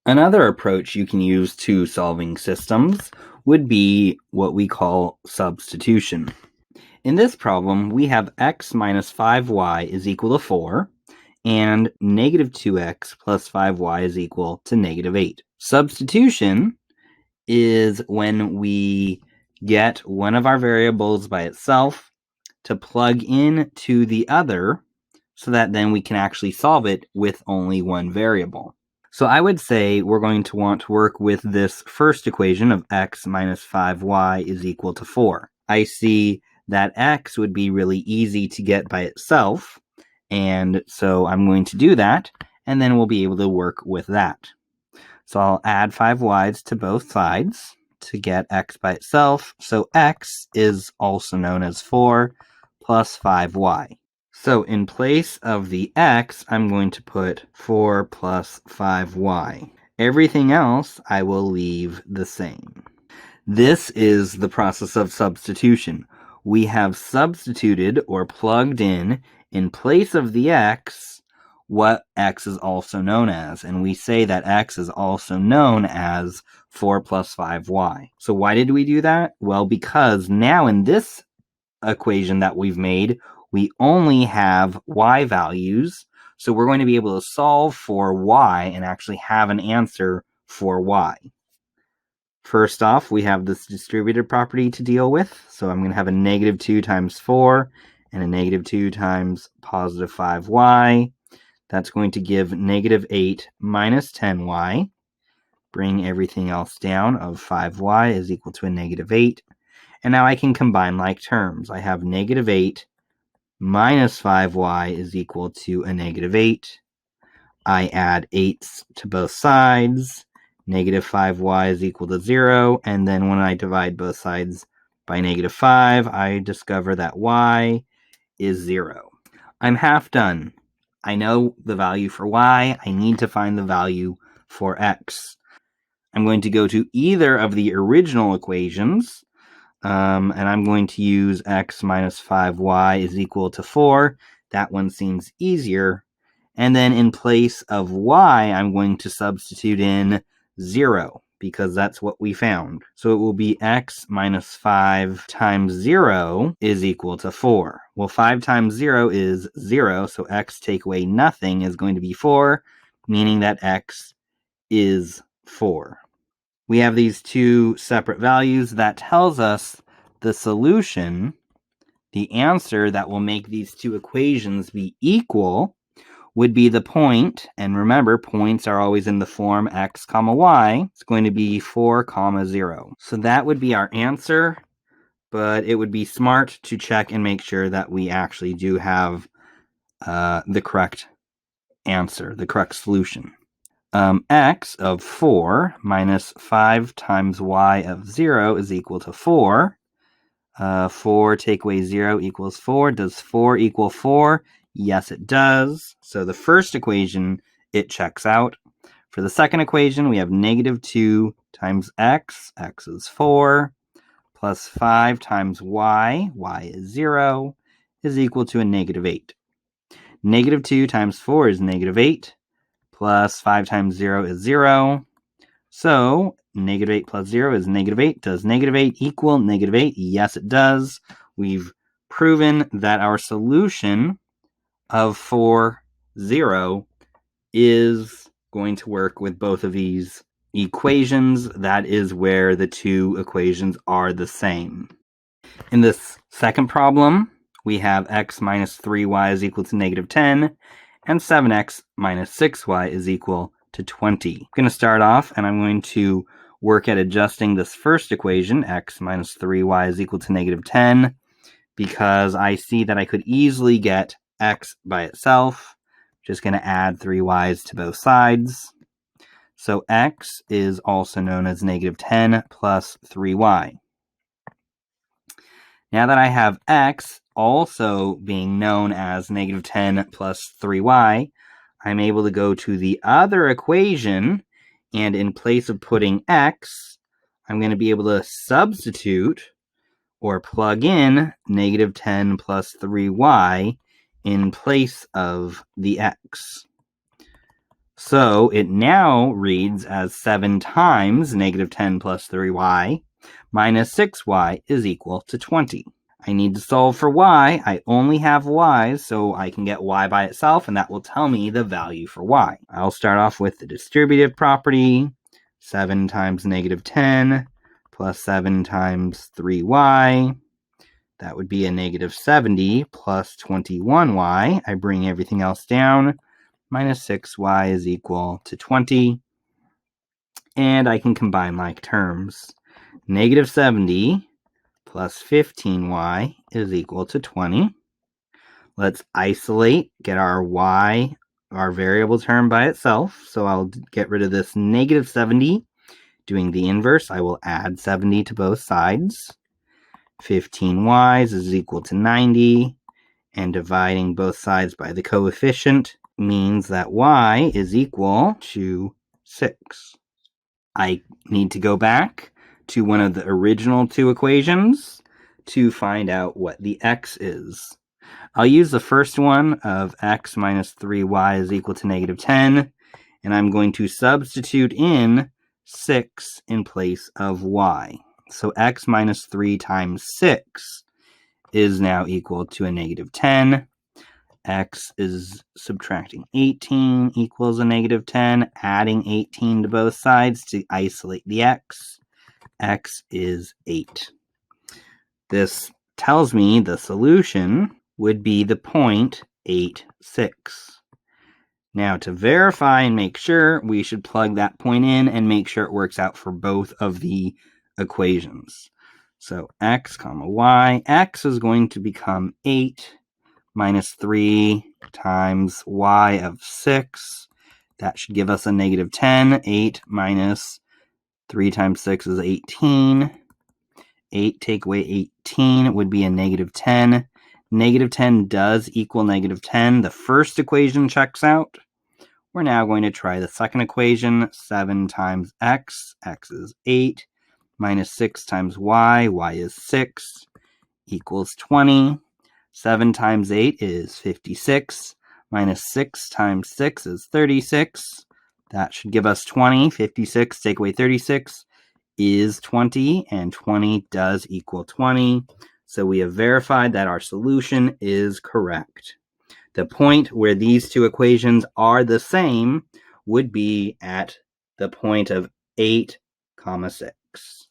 Another approach you can use to solving systems would be what we call substitution. In this problem, we have x minus 5y is equal to 4, and negative 2x plus 5y is equal to negative 8. Substitution is when we get one of our variables by itself to plug in to the other so that then we can actually solve it with only one variable. So I would say we're going to want to work with this first equation of x minus 5y is equal to 4. I see that x would be really easy to get by itself, and so I'm going to do that, and then we'll be able to work with that. So I'll add 5y's to both sides to get x by itself. So x is also known as 4 plus 5y. So in place of the x, I'm going to put 4 plus 5y. Everything else I will leave the same. This is the process of substitution. We have substituted or plugged in place of the x, what x is also known as, and we say that x is also known as 4 plus 5y. So why did we do that? Well, because now in this equation that we've made, we only have y values, so we're going to be able to solve for y and actually have an answer for y. First off, we have this distributive property to deal with, so I'm going to have a negative 2 times 4 and a negative 2 times positive 5y. That's going to give negative 8 minus 10y. Bring everything else down of 5y is equal to a negative 8. And now I can combine like terms. I have negative 8 minus 5y is equal to a negative 8. I add 8's to both sides. Negative 5y is equal to 0. And then when I divide both sides by negative 5, I discover that y is 0. I'm half done. I know the value for y. I need to find the value for x. I'm going to go to either of the original equations, and I'm going to use x minus 5y is equal to 4. That one seems easier. And then in place of y, I'm going to substitute in 0, because that's what we found. So it will be x minus 5 times 0 is equal to 4. Well, 5 times 0 is 0, so x take away nothing is going to be 4, meaning that x is 4. We have these two separate values. That tells us the solution, the answer that will make these two equations be equal, would be the point, and remember, points are always in the form x comma y. It's going to be 4 comma 0. So that would be our answer, but it would be smart to check and make sure that we actually do have the correct answer, the correct solution. X of 4 minus 5 times y of 0 is equal to 4. 4 take away 0 equals 4. Does 4 equal 4? Yes, it does. So the first equation, it checks out. For the second equation, we have negative 2 times x. X is 4. Plus 5 times y. Y is 0. Is equal to a negative 8. Negative 2 times 4 is negative 8. Plus 5 times 0 is 0. So negative 8 plus 0 is negative 8. Does negative 8 equal negative 8? Yes, it does. We've proven that our solution of 4, 0 is going to work with both of these equations. That is where the two equations are the same. In this second problem, we have x minus 3y is equal to negative 10, and 7x minus 6y is equal to 20. I'm going to start off, and I'm going to work at adjusting this first equation, x minus 3y is equal to negative 10, because I see that I could easily get x by itself. Just going to add 3y's to both sides. So x is also known as negative 10 plus 3y. Now that I have x also being known as negative 10 plus 3y, I'm able to go to the other equation, and in place of putting x, I'm going to be able to substitute or plug in negative 10 plus 3y in place of the x. So it now reads as 7 times negative 10 plus 3y minus 6y is equal to 20. I need to solve for y. I only have y, so I can get y by itself, and that will tell me the value for y. I'll start off with the distributive property. 7 times negative 10 plus 7 times 3y. That would be a negative 70 plus 21y. I bring everything else down. Minus 6y is equal to 20. And I can combine like terms. Negative 70 plus 15y is equal to 20. Let's isolate, get our y, our variable term by itself. So I'll get rid of this negative 70. Doing the inverse, I will add 70 to both sides. 15y is equal to 90. And dividing both sides by the coefficient means that y is equal to 6. I need to go back to one of the original two equations to find out what the x is. I'll use the first one of x minus 3y is equal to negative 10, and I'm going to substitute in 6 in place of y. So x minus 3 times 6 is now equal to a negative 10. X is subtracting 18 equals a negative 10, adding 18 to both sides to isolate the x. X is 8. This tells me the solution would be the point 8, 6. Now to verify and make sure, we should plug that point in and make sure it works out for both of the equations. So x comma y, x is going to become 8 minus 3 times y of 6. That should give us a negative 10. 8 minus 3 times 6 is 18. 8 take away 18 would be a negative 10. Negative 10 does equal negative 10. The first equation checks out. We're now going to try the second equation. 7 times x, x is 8, minus 6 times y, y is 6, equals 20. 7 times 8 is 56, minus 6 times 6 is 36. That should give us 20. 56 take away 36 is 20, and 20 does equal 20. So we have verified that our solution is correct. The point where these two equations are the same would be at the point of 8, 6.